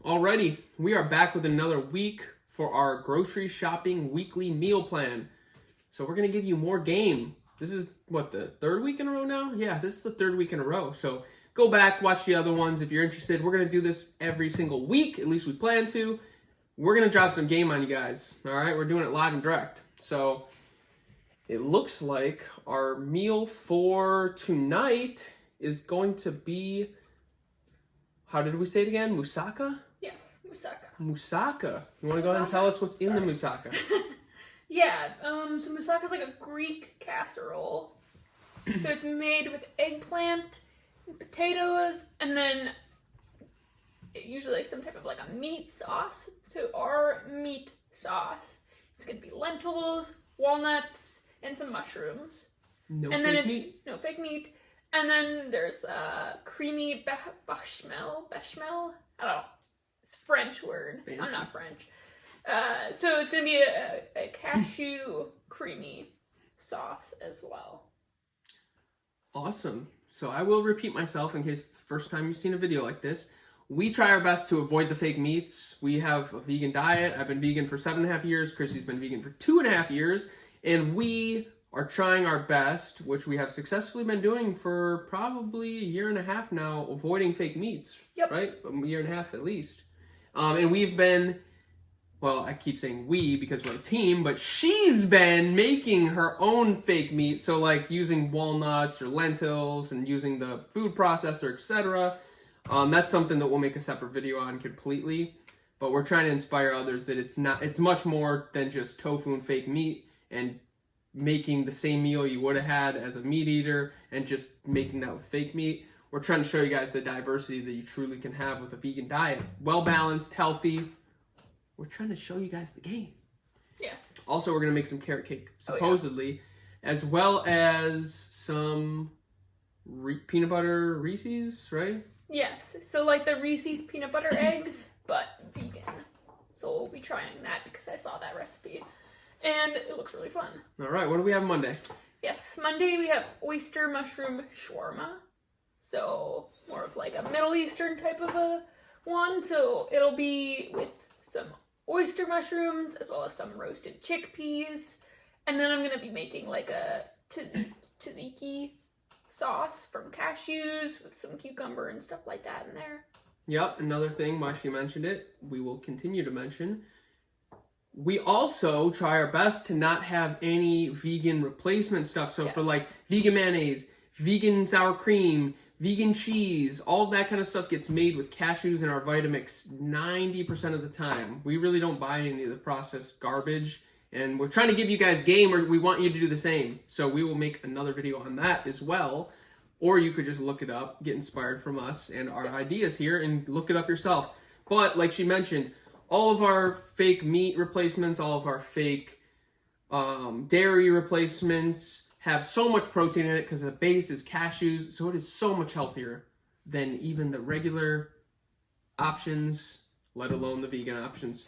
Alrighty, we are back with another week for our grocery shopping weekly meal plan. So we're going to give you more game. This is, what, the third week in a row now? Yeah, this is the third week in a row. So go back, watch the other ones if you're interested. We're going to do this every single week, at least we plan to. We're going to drop some game on you guys, alright? We're doing it live and direct. So it looks like our meal for tonight is going to be, how did we say it again? Moussaka? Yes, moussaka. Moussaka. You want to go ahead and tell us what's in the moussaka? Yeah, so moussaka is like a Greek casserole. So it's made with eggplant and potatoes, and then usually like some type of like a meat sauce. So our meat sauce is going to be lentils, walnuts, and some mushrooms. No fake meat. And then there's creamy bechamel. I don't know. It's a French word. Fancy. I'm not French. So it's going to be a cashew creamy sauce as well. Awesome. So I will repeat myself in case it's the first time you've seen a video like this. We try our best to avoid the fake meats. We have a vegan diet. I've been vegan for 7.5 years. Chrissy's been vegan for 2.5 years. And we are trying our best, which we have successfully been doing for probably a year and a half now, avoiding fake meats. Yep. Right? A year and a half at least. And we've been, well, I keep saying we because we're a team, but she's been making her own fake meat. So like using walnuts or lentils and using the food processor, etc. That's something that we'll make a separate video on completely. But we're trying to inspire others that it's much more than just tofu and fake meat and making the same meal you would have had as a meat eater and just making that with fake meat. We're trying to show you guys the diversity that you truly can have with a vegan diet. Well-balanced, healthy. We're trying to show you guys the game. Yes. Also, we're going to make some carrot cake, supposedly, as well as some peanut butter Reese's, right? Yes. So like the Reese's peanut butter eggs, but vegan. So we'll be trying that because I saw that recipe. And it looks really fun. All right, what do we have Monday? Yes, Monday we have oyster mushroom shawarma. So more of like a Middle Eastern type of a one. So it'll be with some oyster mushrooms as well as some roasted chickpeas. And then I'm going to be making like a tzatziki sauce from cashews with some cucumber and stuff like that in there. Yep, another thing, while she mentioned it, we will continue to mention. We also try our best to not have any vegan replacement stuff. So for like vegan mayonnaise, vegan sour cream, vegan cheese, all that kind of stuff gets made with cashews in our Vitamix 90% of the time. We really don't buy any of the processed garbage. And we're trying to give you guys game, or we want you to do the same. So we will make another video on that as well. Or you could just look it up, get inspired from us and our ideas here, and look it up yourself. But like she mentioned, all of our fake meat replacements, all of our fake dairy replacements have so much protein in it because the base is cashews, so it is so much healthier than even the regular options, let alone the vegan options.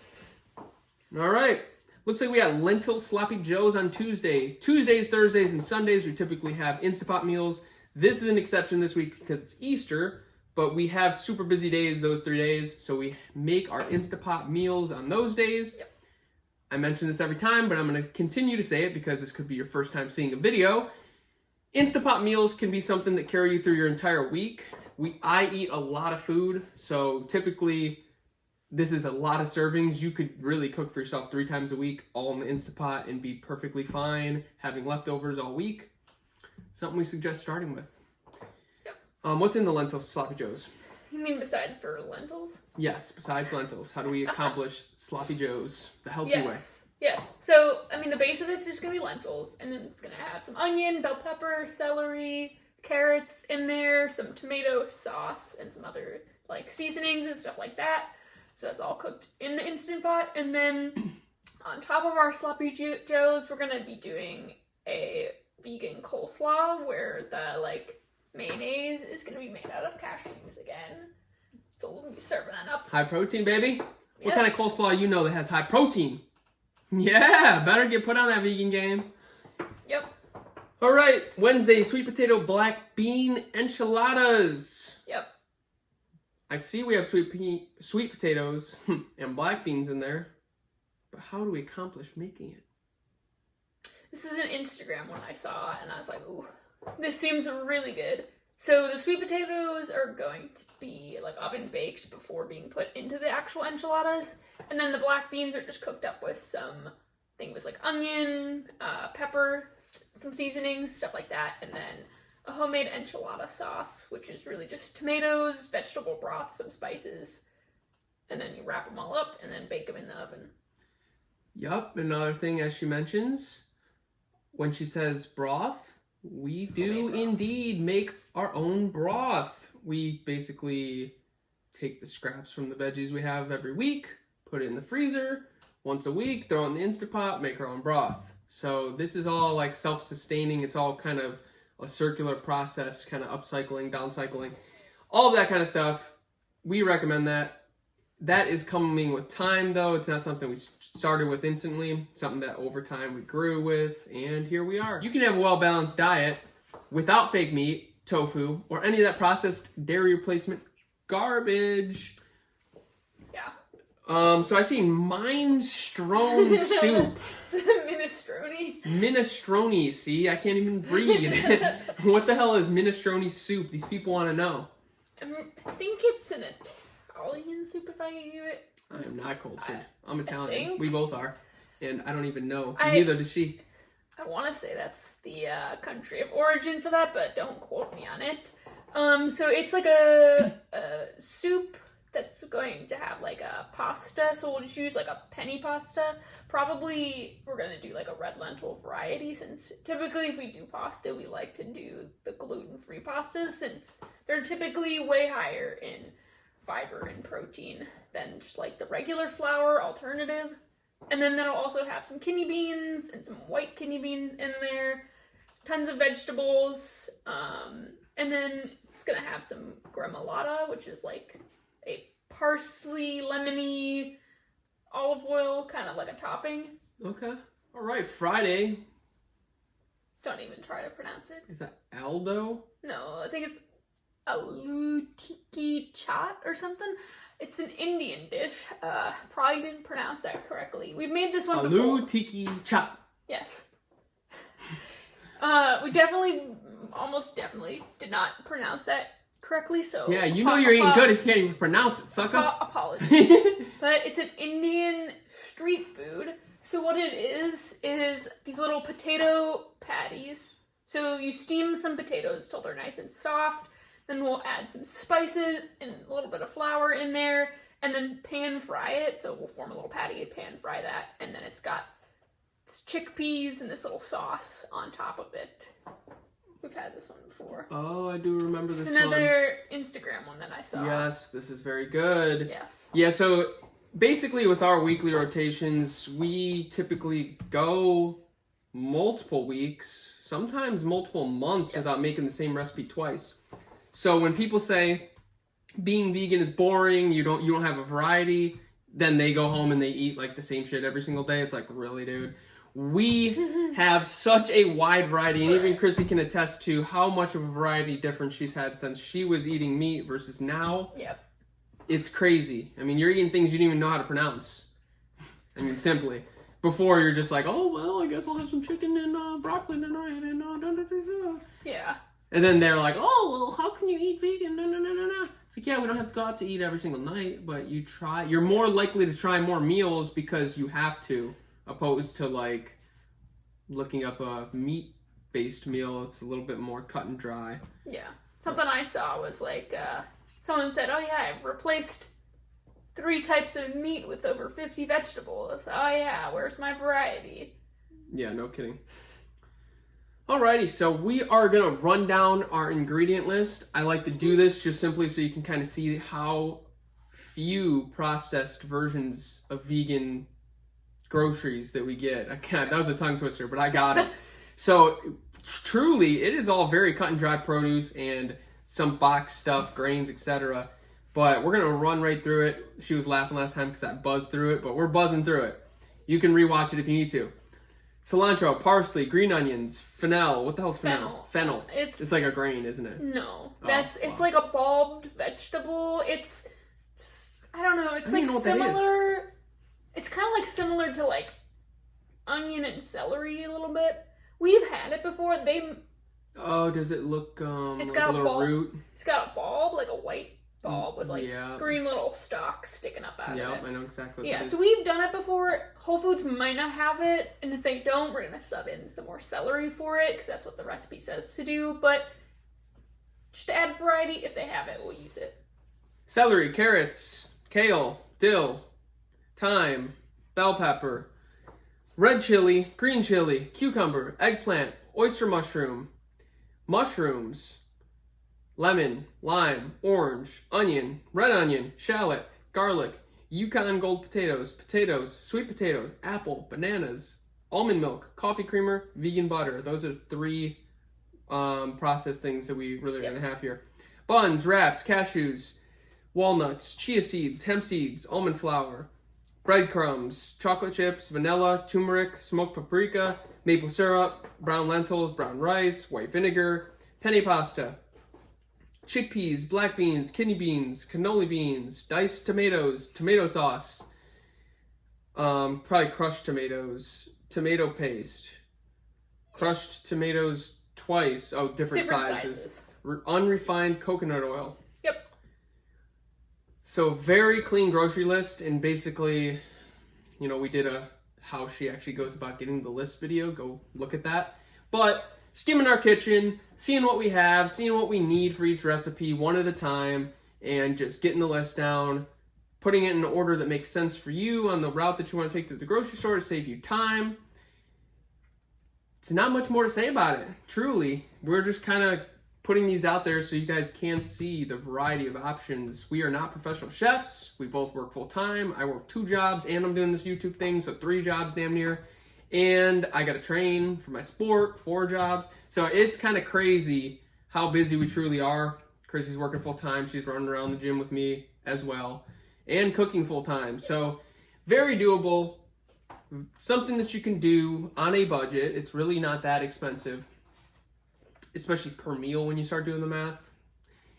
All right, looks like we got lentil sloppy joes on Tuesday. Tuesdays, Thursdays, and Sundays we typically have Instapot meals. This is an exception this week because it's Easter. But we have super busy days those 3 days, so we make our Instapot meals on those days. Yep. I mention this every time, but I'm going to continue to say it because this could be your first time seeing a video. Instapot meals can be something that carry you through your entire week. I eat a lot of food, so typically this is a lot of servings. You could really cook for yourself 3 times a week, all in the Instapot, and be perfectly fine having leftovers all week. Something we suggest starting with. What's in the lentil sloppy joes? You mean beside for lentils? Yes, besides lentils. How do we accomplish sloppy joes the healthy way? Yes. So, I mean, the base of it's just going to be lentils, and then it's going to have some onion, bell pepper, celery, carrots in there, some tomato sauce, and some other, like, seasonings and stuff like that. So that's all cooked in the Instant Pot. And then on top of our sloppy joes, we're going to be doing a vegan coleslaw where the, like, mayonnaise is going to be made out of cashews again. So we'll be serving that up. High protein, baby? Yep. What kind of coleslaw you know that has high protein? Yeah, better get put on that vegan game. Yep. All right, Wednesday, sweet potato black bean enchiladas. Yep. I see we have sweet potatoes and black beans in there, but how do we accomplish making it? This is an Instagram one I saw, and I was like, ooh, this seems really good. So the sweet potatoes are going to be like oven baked before being put into the actual enchiladas, and then the black beans are just cooked up with some things like onion, pepper, some seasonings, stuff like that, and then a homemade enchilada sauce, which is really just tomatoes, vegetable broth, some spices, and then you wrap them all up and then bake them in the oven. Yup, another thing as she mentions, when she says broth, we do indeed make our own broth. We basically take the scraps from the veggies we have every week, put it in the freezer, once a week, throw it in the Instapot, make our own broth. So this is all like self-sustaining. It's all kind of a circular process, kind of upcycling, downcycling, all of that kind of stuff. We recommend that. That is coming with time, though. It's not something we started with instantly. It's something that over time we grew with, and here we are. You can have a well-balanced diet without fake meat, tofu, or any of that processed dairy replacement garbage. Yeah. So I see minestrone soup. It's minestrone. Minestrone, see? I can't even read. What the hell is minestrone soup? These people want to know. I think it's an Italian soup, if I can do it. I am not cultured. I'm Italian. think. We both are. And I don't even know. Neither does she. I want to say that's the country of origin for that, but don't quote me on it. So it's like a soup that's going to have like a pasta, so we'll just use like a penny pasta. Probably we're going to do like a red lentil variety, since typically if we do pasta, we like to do the gluten-free pastas, since they're typically way higher in fiber and protein than just like the regular flour alternative. And then that'll also have some kidney beans and some white kidney beans in there, tons of vegetables, and then it's gonna have some gremolata, which is like a parsley, lemony, olive oil, kind of like a topping. Okay. All right. Friday. Don't even try to pronounce it. Is that Aldo? No, I think it's aloo tikki chaat or something. It's an Indian dish. Probably didn't pronounce that correctly. We've made this one before. Aloo tikki chaat. Yes. We almost definitely did not pronounce that correctly, so... Yeah, you know you're eating good if you can't even pronounce it, sucker. Apologies. But it's an Indian street food. So what it is these little potato patties. So you steam some potatoes till they're nice and soft. Then we'll add some spices and a little bit of flour in there, and then pan fry it. So we'll form a little patty, pan fry that, and then it's got chickpeas and this little sauce on top of it. We've had this one before. Oh, I do remember this one. It's another Instagram one that I saw. Yes, this is very good. Yes. Yeah, so basically with our weekly rotations, we typically go multiple weeks, sometimes multiple months without making the same recipe twice. So when people say being vegan is boring, you don't have a variety, then they go home and they eat like the same shit every single day. It's like, really, dude? We have such a wide variety, and even Chrissy can attest to how much of a variety difference she's had since she was eating meat versus now. Yep. It's crazy. I mean, you're eating things you didn't even know how to pronounce. I mean, simply. Before, you're just like, oh, well, I guess I'll have some chicken and broccoli tonight and da-da-da-da. Yeah. And then they're like, oh, well, how can you eat vegan? No. It's like, yeah, we don't have to go out to eat every single night, but you're more likely to try more meals because you have to, opposed to like looking up a meat-based meal. It's a little bit more cut and dry. Yeah. Something I saw was like, someone said, oh yeah, I've replaced 3 types of meat with over 50 vegetables. Oh yeah, where's my variety? Yeah, no kidding. Alrighty, so we are going to run down our ingredient list. I like to do this just simply so you can kind of see how few processed versions of vegan groceries that we get. That was a tongue twister, but I got it. So truly, it is all very cut and dry produce and some box stuff, grains, etc. But we're going to run right through it. She was laughing last time because I buzzed through it, but we're buzzing through it. You can rewatch it if you need to. cilantro, parsley, green onions, fennel. What the hell's fennel? Fennel. It's like a grain, isn't it? No, it's like a bulbed vegetable. I don't know. It's like similar. It's kind of like similar to like onion and celery a little bit. We've had it before. Oh, does it look it's like got a little bulb. root? It's got a bulb, like a white bulb with like green little stalks sticking up out of it. Yeah, I know exactly what Yeah, that is. so we've done it before. Whole Foods might not have it, and if they don't, we're going to sub in some more celery for it, because that's what the recipe says to do. But just to add variety, if they have it, we'll use it. Celery, carrots, kale, dill, thyme, bell pepper, red chili, green chili, cucumber, eggplant, oyster mushroom, mushrooms, lemon, lime, orange, onion, red onion, shallot, garlic, Yukon gold potatoes, sweet potatoes, apple, bananas, almond milk, coffee creamer, vegan butter. Those are 3 processed things that we really are going to have here. Buns, wraps, cashews, walnuts, chia seeds, hemp seeds, almond flour, breadcrumbs, chocolate chips, vanilla, turmeric, smoked paprika, maple syrup, brown lentils, brown rice, white vinegar, penne pasta, chickpeas, black beans, kidney beans, cannoli beans, diced tomatoes, tomato sauce, probably crushed tomatoes, tomato paste, crushed tomatoes twice. Oh, different sizes. Unrefined coconut oil. Yep. So very clean grocery list, and basically, we did a how she actually goes about getting the list video. Go look at that. But skimming our kitchen, seeing what we have, seeing what we need for each recipe one at a time, and just getting the list down, putting it in an order that makes sense for you on the route that you want to take to the grocery store to save you time. It's not much more to say about it, truly. We're just kind of putting these out there so you guys can see the variety of options. We are not professional chefs. We both work full time. I work 2 jobs and I'm doing this YouTube thing, so 3 jobs damn near. And I got to train for my sport, 4 jobs. So it's kind of crazy how busy we truly are. Chrissy's working full time. She's running around the gym with me as well. And cooking full time. So very doable. Something that you can do on a budget. It's really not that expensive. Especially per meal when you start doing the math.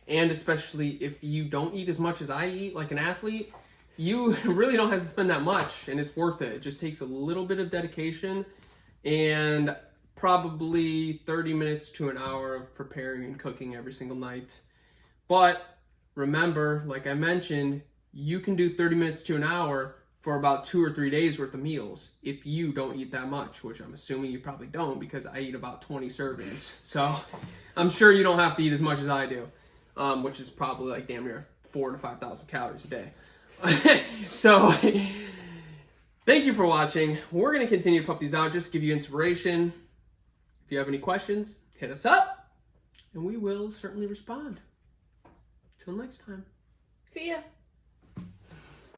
And especially if you don't eat as much as I eat, like an athlete, you really don't have to spend that much, and it's worth it. It just takes a little bit of dedication and probably 30 minutes to an hour of preparing and cooking every single night. But remember, like I mentioned, you can do 30 minutes to an hour for about 2 or 3 days worth of meals if you don't eat that much, which I'm assuming you probably don't, because I eat about 20 servings. So I'm sure you don't have to eat as much as I do, which is probably like damn near 4,000 to 5,000 calories a day. So thank you for watching. We're going to continue to pump these out just to give you inspiration. If you have any questions, hit us up and we will certainly respond. Till next time. See ya.